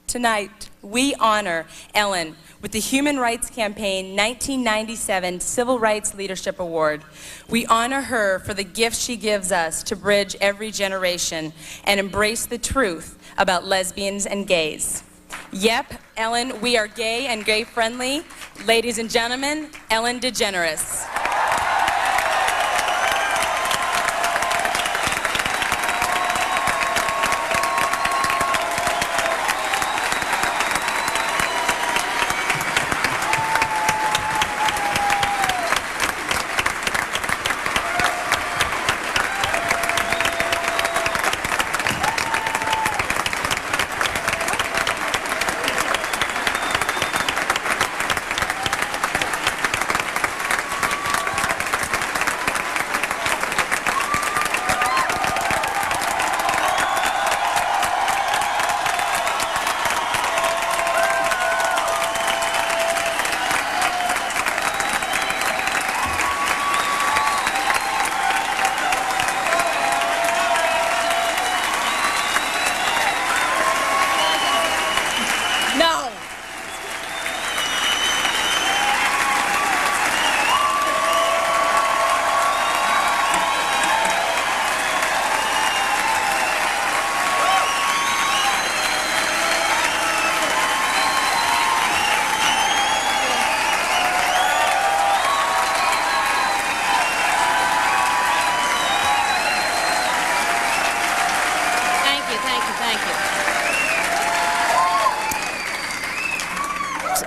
Tonight, we honor Ellen with the Human Rights Campaign 1997 Civil Rights Leadership Award. We honor her for the gift she gives us to bridge every generation and embrace the truth about lesbians and gays. Yep, Ellen, we are gay and gay-friendly. Ladies and gentlemen, Ellen DeGeneres.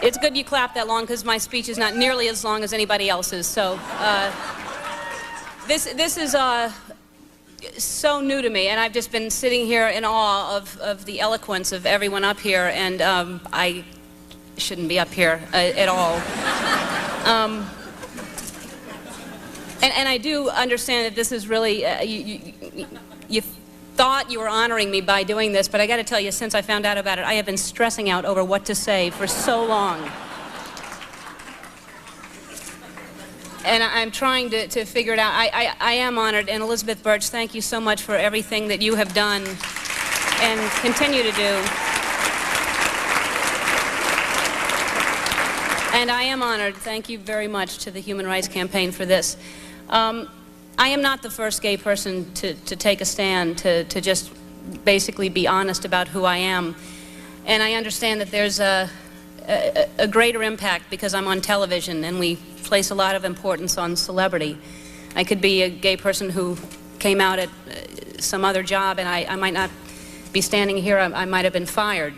It's good you clap that long because my speech is not nearly as long as anybody else's. So this is so new to me, and I've just been sitting here in awe of the eloquence of everyone up here, and I shouldn't be up here at all. And I do understand that this is really, you thought you were honoring me by doing this, but I got to tell you, since I found out about it, I have been stressing out over what to say for so long. And I'm trying to figure it out. I am honored, and Elizabeth Birch, thank you so much for everything that you have done and continue to do. And I am honored, thank you very much to the Human Rights Campaign for this. I am not the first gay person to take a stand, to just basically be honest about who I am. And I understand that there's a greater impact because I'm on television and we place a lot of importance on celebrity. I could be a gay person who came out at some other job and I might not be standing here, I might have been fired.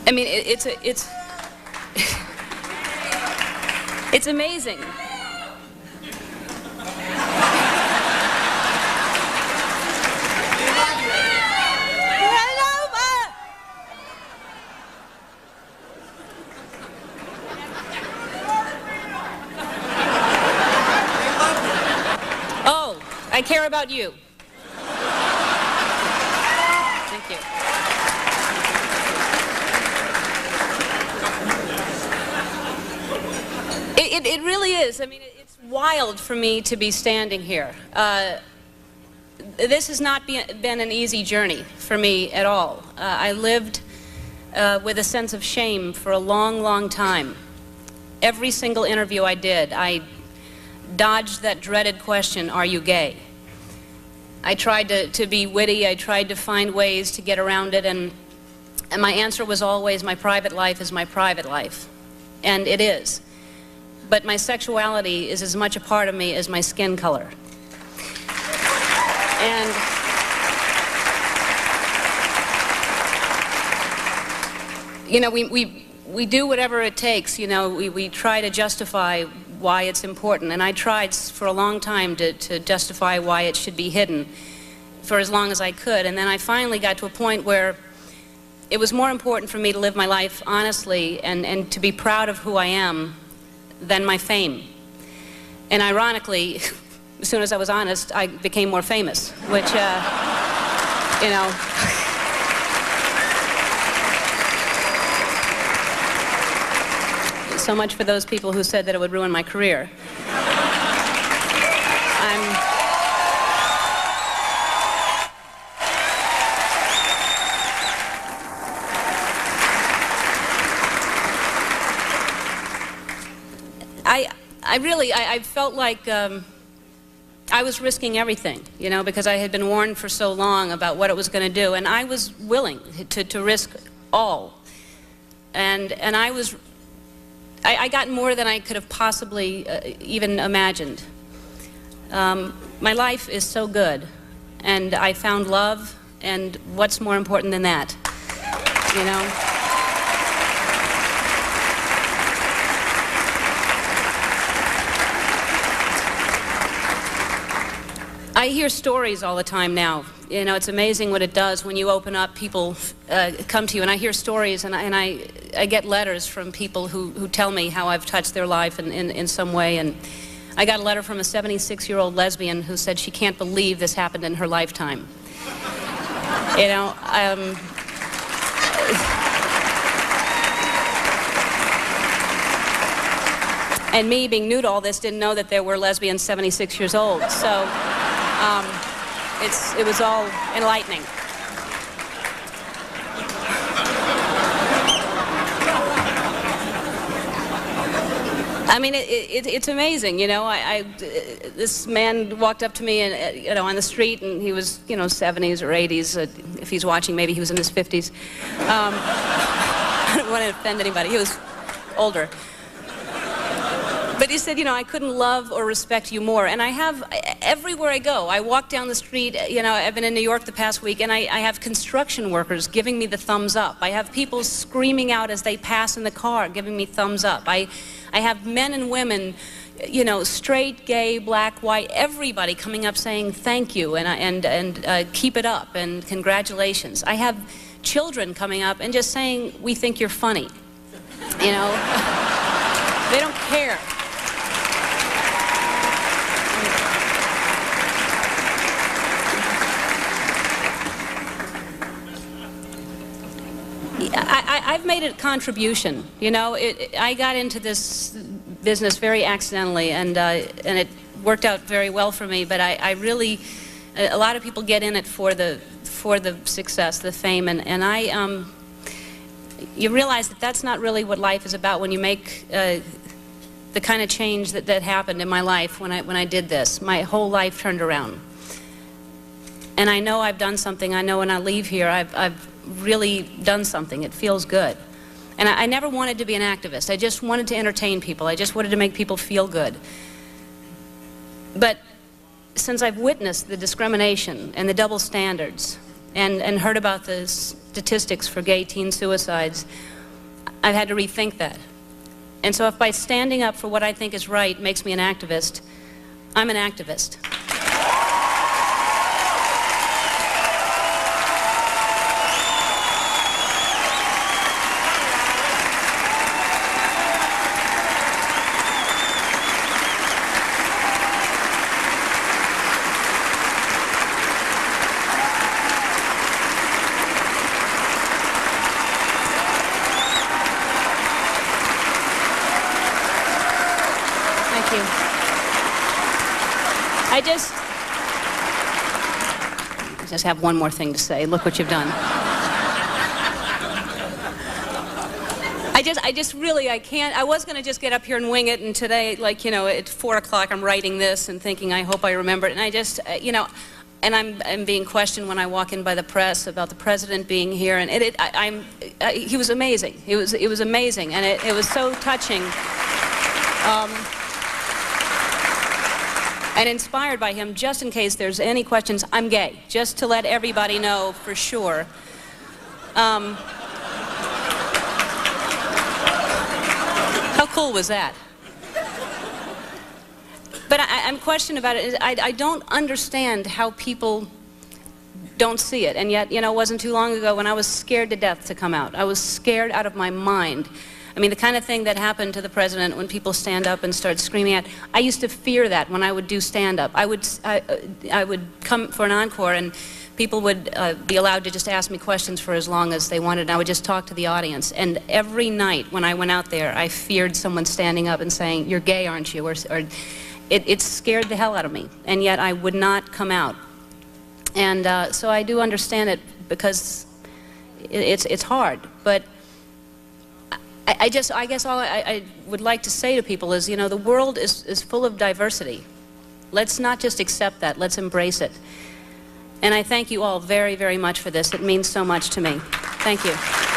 I mean, it's amazing. I care about you. Thank you. It really is. I mean, it's wild for me to be standing here. This has not been an easy journey for me at all. I lived with a sense of shame for a long, long time. Every single interview I did, I dodged that dreaded question, are you gay? I tried to be witty, I tried to find ways to get around it, and my answer was always, my private life is my private life. And it is. But my sexuality is as much a part of me as my skin color. And you know, we do whatever it takes, you know, we try to justify why it's important, and I tried for a long time to justify why it should be hidden for as long as I could, and then I finally got to a point where it was more important for me to live my life honestly and to be proud of who I am than my fame. And ironically, as soon as I was honest, I became more famous, which, you know, so much for those people who said that it would ruin my career. I felt like I was risking everything, you know, because I had been warned for so long about what it was going to do, and I was willing to risk all. And I got more than I could have possibly even imagined. My life is so good, and I found love, and what's more important than that, you know? I hear stories all the time now. You know, it's amazing what it does when you open up. People come to you, and I hear stories, and I get letters from people who tell me how I've touched their life in some way. And I got a letter from a 76-year-old lesbian who said she can't believe this happened in her lifetime. You know, and me, being new to all this, didn't know that there were lesbians 76 years old. So. It was all enlightening. I mean, it's amazing, you know. This man walked up to me, and you know, on the street, and he was, you know, 70s or 80s. If he's watching, maybe he was in his 50s. I don't want to offend anybody. He was older. But he said, you know, I couldn't love or respect you more. And I have, everywhere I go, I walk down the street, you know, I've been in New York the past week, and I have construction workers giving me the thumbs up. I have people screaming out as they pass in the car, giving me thumbs up. I have men and women, you know, straight, gay, black, white, everybody coming up saying thank you and keep it up and congratulations. I have children coming up and just saying, we think you're funny, you know. They don't care. I've made a contribution, you know. I got into this business very accidentally, and it worked out very well for me. But I really, a lot of people get in it for the success, the fame, and you realize that that's not really what life is about when you make the kind of change that happened in my life when I did this. My whole life turned around, and I know I've done something. I know when I leave here, I've really done something. It feels good. And I never wanted to be an activist. I just wanted to entertain people. I just wanted to make people feel good. But since I've witnessed the discrimination and the double standards and heard about the statistics for gay teen suicides, I've had to rethink that. And so if by standing up for what I think is right makes me an activist, I'm an activist. I just have one more thing to say. Look what you've done. I just really, I can't. I was going to just get up here and wing it, and today, like, you know, at 4 o'clock, I'm writing this and thinking, I hope I remember it. And I just, you know, and I'm being questioned when I walk in by the press about the president being here, and he was amazing. It was amazing, and it was so touching. And inspired by him, just in case there's any questions, I'm gay, just to let everybody know for sure. How cool was that? But I'm questioned about it. I don't understand how people don't see it. And yet, you know, it wasn't too long ago when I was scared to death to come out. I was scared out of my mind. I mean, the kind of thing that happened to the president when people stand up and start screaming at, I used to fear that when I would do stand-up. I would come for an encore, and people would be allowed to just ask me questions for as long as they wanted, and I would just talk to the audience. And every night when I went out there, I feared someone standing up and saying, you're gay, aren't you? Or it scared the hell out of me, and yet I would not come out. And so I do understand it, because it's hard, but I guess all I would like to say to people is, you know, the world is full of diversity. Let's not just accept that, let's embrace it. And I thank you all very, very much for this. It means so much to me. Thank you.